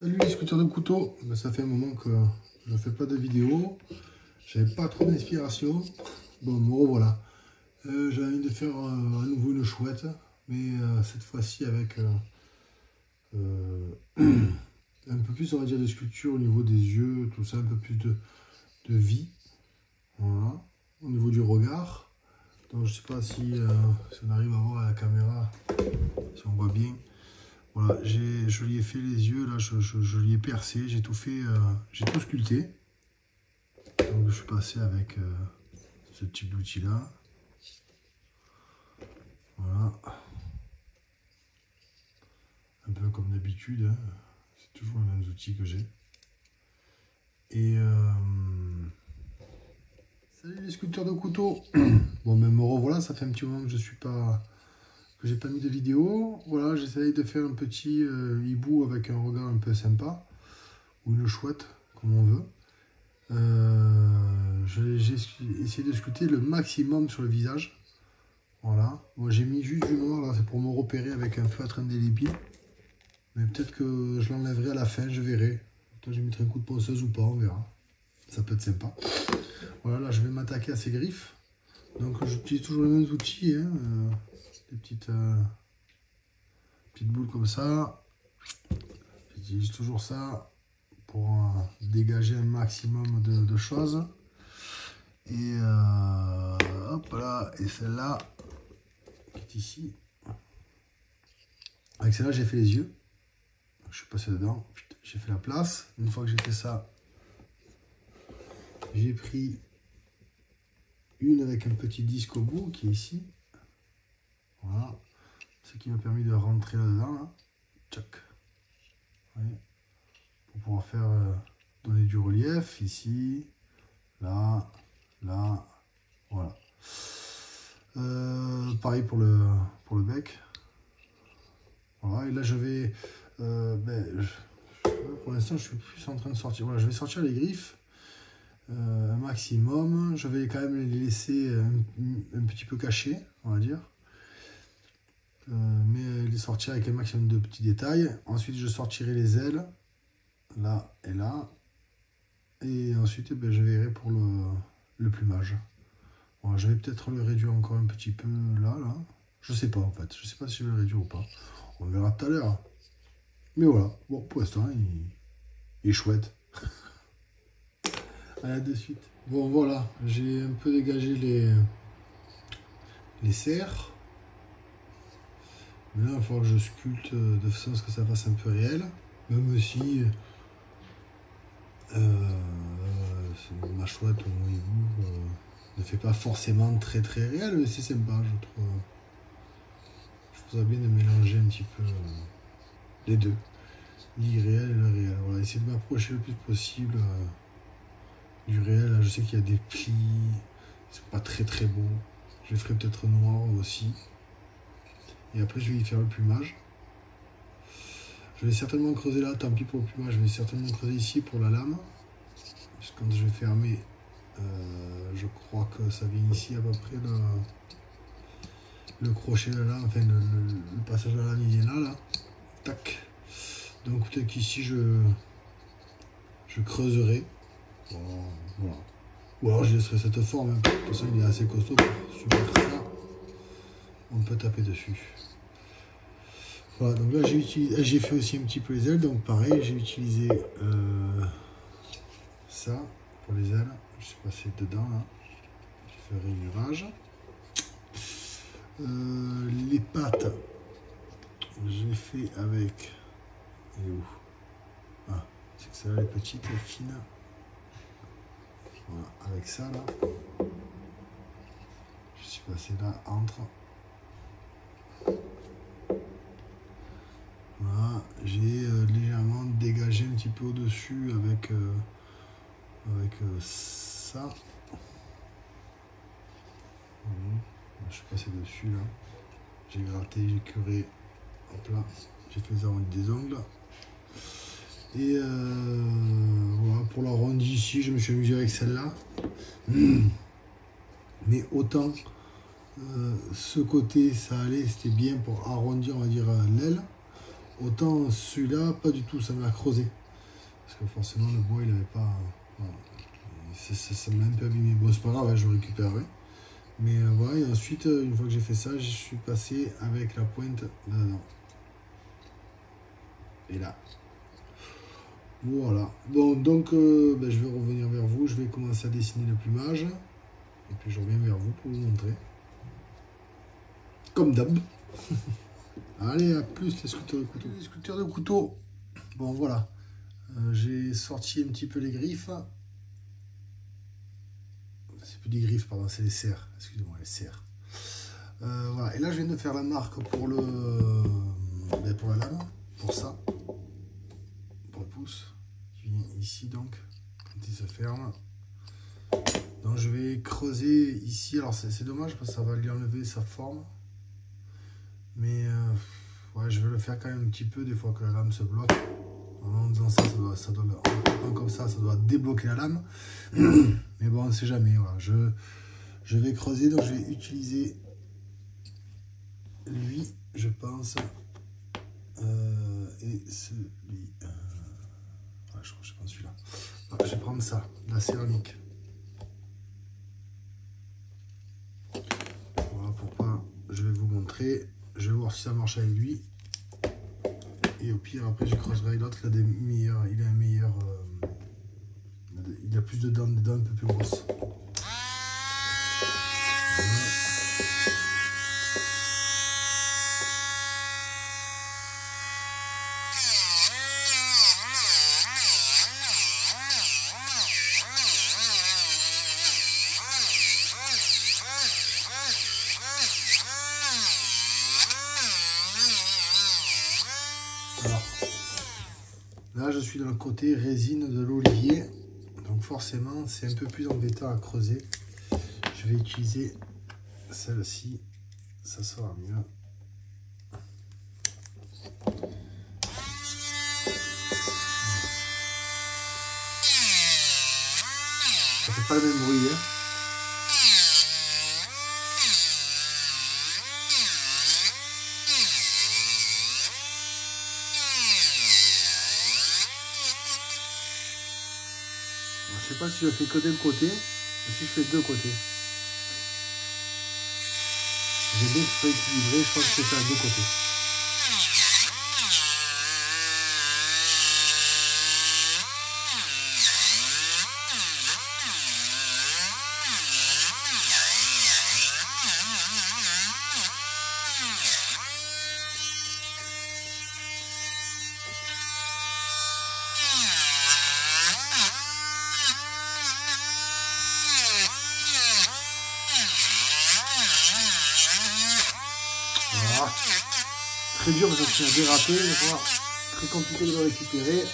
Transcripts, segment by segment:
Salut les scooters de couteau, ça fait un moment que je ne fais pas de vidéo, j'avais pas trop d'inspiration, bon me revoilà. J'ai envie de faire à nouveau une chouette, mais cette fois-ci avec un peu plus on va dire de sculpture au niveau des yeux, tout ça, un peu plus de vie, voilà, au niveau du regard. Donc je sais pas si on arrive à voir à la caméra, si on voit bien. Voilà, je lui ai fait les yeux, là, je lui ai percé, j'ai tout fait, j'ai tout sculpté. Donc je suis passé avec ce type d'outil là. Voilà. Un peu comme d'habitude, hein. C'est toujours les mêmes outils que j'ai. Et salut les sculpteurs de couteau. Bon, même me revoilà, ça fait un petit moment que j'ai pas mis de vidéo. Voilà, j'essaye de faire un petit hibou avec un regard un peu sympa, ou une chouette, comme on veut. J'ai essayé de sculpter le maximum sur le visage. Voilà. Moi j'ai mis juste du noir là, c'est pour me repérer avec un feutre indélébile. Mais peut-être que je l'enlèverai à la fin, je verrai. Peut-être je mettrai un coup de ponceuse ou pas, on verra. Ça peut être sympa. Voilà, là je vais m'attaquer à ces griffes. Donc j'utilise toujours les mêmes outils, hein, des petites boules comme ça. J'utilise toujours ça pour dégager un maximum de choses. Et hop là, et celle-là qui est ici. Avec celle-là, j'ai fait les yeux. Je suis passé dedans, j'ai fait la place. Une fois que j'ai fait ça, j'ai pris une avec un petit disque au bout qui est ici. Voilà. Ce qui m'a permis de rentrer là-dedans. Là. Tchac. Ouais. Pour pouvoir faire donner du relief ici, là, là. Voilà. Pareil pour le bec. Voilà, et là je vais pour l'instant je suis plus en train de sortir. Voilà, je vais sortir les griffes un maximum. Je vais quand même les laisser un petit peu cachés, on va dire, mais les sortir avec un maximum de petits détails. Ensuite je sortirai les ailes là et là, et ensuite je verrai pour le plumage. Voilà, je vais peut-être le réduire encore un petit peu là. Je sais pas en fait, je sais pas si je vais le réduire ou pas. On verra tout à l'heure. Mais voilà, bon, pour l'instant, il est chouette. Allez, de suite. Bon, voilà, j'ai un peu dégagé les serres. Mais là, il va falloir que je sculpte de façon à ce que ça fasse un peu réel. Même si ma chouette ou mon hibou ne fait pas forcément très réel, mais c'est sympa, je trouve. Je trouve ça bien de mélanger un petit peu les deux. L'irréel et le réel. Voilà, essayer de m'approcher le plus possible du réel. Là, je sais qu'il y a des plis, ils sont pas très beaux. Je les ferai peut-être noir aussi. Et après, je vais y faire le plumage. Je vais certainement creuser là, tant pis pour le plumage. Je vais certainement creuser ici pour la lame. Parce que quand je vais fermer, je crois que ça vient ici à peu près le crochet là, enfin le passage de la lame il est là. Tac. Donc peut-être qu'ici je creuserai. Bon, voilà. Ou alors je laisserai cette forme. De toute façon il est assez costaud pour soumettre ça. On peut taper dessus. Voilà, donc là j'ai fait aussi un petit peu les ailes. Donc pareil, j'ai utilisé ça pour les ailes. Je suis passé dedans là. Je ferai une rage. Les pattes, j'ai fait avec. Et où? Ah, c'est que celle-là, les petites, les fines. Voilà, avec ça là. Je suis passé là entre. Voilà, j'ai légèrement dégagé un petit peu au-dessus avec ça. Je suis passé dessus là. J'ai gratté, j'ai curé. Hop là, j'ai fait les arrondis des ongles. Et voilà, pour l'arrondi ici, je me suis amusé avec celle-là. Mais autant ce côté, ça allait, c'était bien pour arrondir, on va dire, l'aile. Autant celui-là, pas du tout, ça m'a creusé. Parce que forcément le bois il avait pas... Voilà. Ça m'a un peu abîmé. Bon c'est pas grave, hein, je récupérerai. Mais voilà, et ensuite, une fois que j'ai fait ça, je suis passé avec la pointe là-dedans. Et là. Voilà. Bon, donc ben, je vais revenir vers vous. Je vais commencer à dessiner le plumage. Et puis je reviens vers vous pour vous montrer. Comme d'hab. Allez, à plus les sculpteurs de couteau. Les sculpteurs de couteau. Bon, voilà. J'ai sorti un petit peu les griffes. C'est plus des griffes, pardon, c'est les serres. Excusez-moi, les serres. Voilà. Et là, je viens de faire la marque pour ben, pour la lame. Pour ça. Pour le pouce. Qui vient ici, donc. Quand il se ferme. Donc, je vais creuser ici. Alors, c'est dommage parce que ça va lui enlever sa forme. Mais ouais, je vais le faire quand même un petit peu des fois que la lame se bloque. En faisant ça, ça doit comme ça doit débloquer la lame. Mais bon, on ne sait jamais. Voilà. Je vais creuser, donc je vais utiliser lui, je pense. Et celui. Ouais, je pense celui-là. Je vais prendre ça, la céramique. Voilà pourquoi je vais vous montrer. Je vais voir si ça marche avec lui. Et au pire, après, je creuserai l'autre. Il a des meilleurs. Il a un meilleur. Il a plus de dents, des dents un peu plus grosses. Voilà. Alors, là, je suis dans le côté résine de l'olivier. Donc forcément, c'est un peu plus embêtant à creuser. Je vais utiliser celle-ci. Ça sera mieux. Ça fait pas le même bruit, hein. Je sais pas si je fais que d'un côté ou si je fais deux côtés. J'aime bien que ce soit équilibré, je pense que je fais ça à deux côtés. Voilà. Très dur parce que c'est dérapé, voilà. Très compliqué de le récupérer.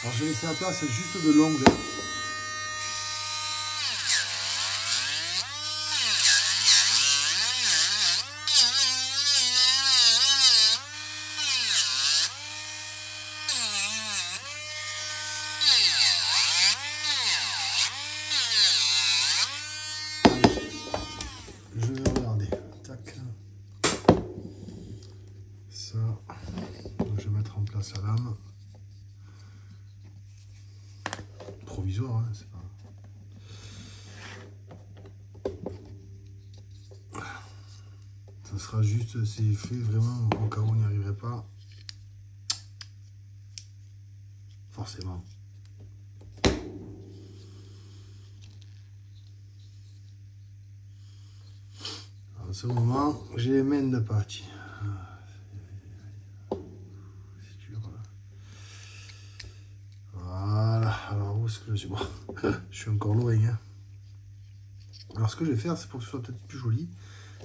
Alors je vais laisser la place juste de l'ongle. Je vais regarder. Tac. Ça. Donc, je vais mettre en place la lame. Provisoire, hein, c'est pas. Ça sera juste, c'est fait vraiment au cas où on n'y arriverait pas. Forcément. En ce moment, j'ai les mains de partie. C'est dur. Voilà. Alors où est-ce que je suis? Bon, je suis encore loin. Hein. Alors ce que je vais faire, c'est pour que ce soit peut-être plus joli,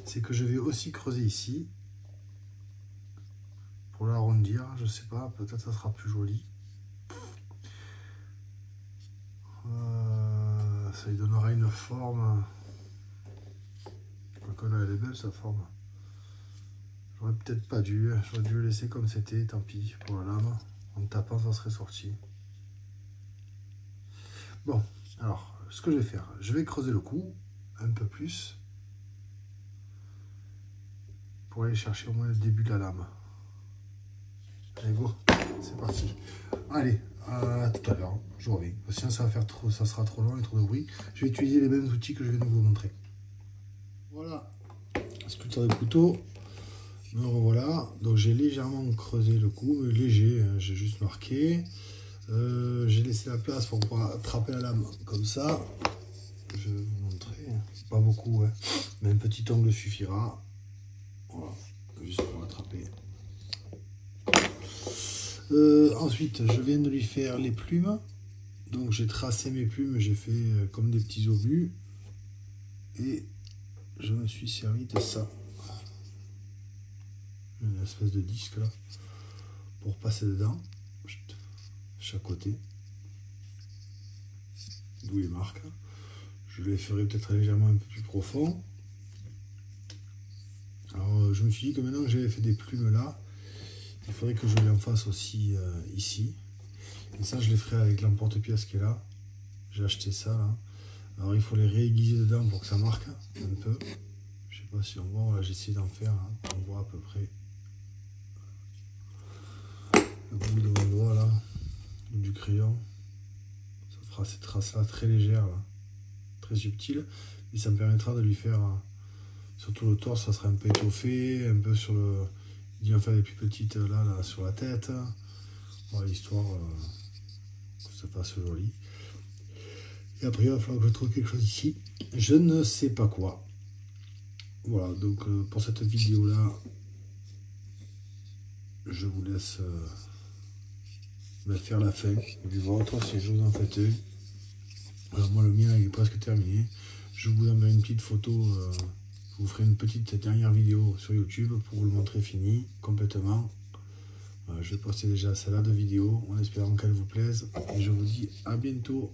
c'est que je vais aussi creuser ici. Pour l'arrondir, je sais pas, peut-être ça sera plus joli. Ça lui donnera une forme. Quoique là, elle est belle sa forme. J'aurais peut-être pas dû. J'aurais dû le laisser comme c'était, tant pis pour la lame. En tapant, ça serait sorti. Bon, alors, ce que je vais faire, je vais creuser le cou un peu plus pour aller chercher au moins le début de la lame. Allez, go, c'est parti. Allez, à tout à l'heure, je reviens. Sinon, ça va faire trop, ça sera trop long et trop de bruit. Je vais utiliser les mêmes outils que je viens de vous montrer. Voilà, sculpteur de couteau. Me revoilà. Donc, j'ai légèrement creusé le cou, léger, hein, j'ai juste marqué. J'ai laissé la place pour pouvoir attraper la lame comme ça. Je vais vous montrer, pas beaucoup, hein, mais un petit angle suffira. Voilà, juste pour attraper. Ensuite, je viens de lui faire les plumes. Donc j'ai tracé mes plumes, j'ai fait comme des petits obus. Et je me suis servi de ça. Une espèce de disque là. Pour passer dedans. Chaque côté. D'où les marques. Je les ferai peut-être légèrement un peu plus profond. Alors je me suis dit que maintenant que j'avais fait des plumes là, il faudrait que je les en fasse aussi ici. Et ça je les ferai avec l'emporte-pièce qui est là. J'ai acheté ça là. Alors il faut les réaiguiser dedans pour que ça marque un peu. Je sais pas si on voit, voilà, j'ai essayé d'en faire. Hein. On voit à peu près le bout de mon doigt là, du crayon. Ça fera ces traces là très légères, là, très subtiles. Et ça me permettra de lui faire, surtout le torse, ça sera un peu étoffé, un peu sur le... Il va faire des plus petites là sur la tête. Voilà, histoire que ça fasse joli. Et après il va falloir que je trouve quelque chose ici. Je ne sais pas quoi. Voilà, donc pour cette vidéo là, je vous laisse faire la fin du vôtre si je vous en faites un. Alors moi le mien il est presque terminé. Je vous enverrai une petite photo, je vous ferai une petite dernière vidéo sur YouTube pour vous le montrer fini, complètement. Je vais poster déjà celle-là de vidéo en espérant qu'elle vous plaise. Et je vous dis à bientôt.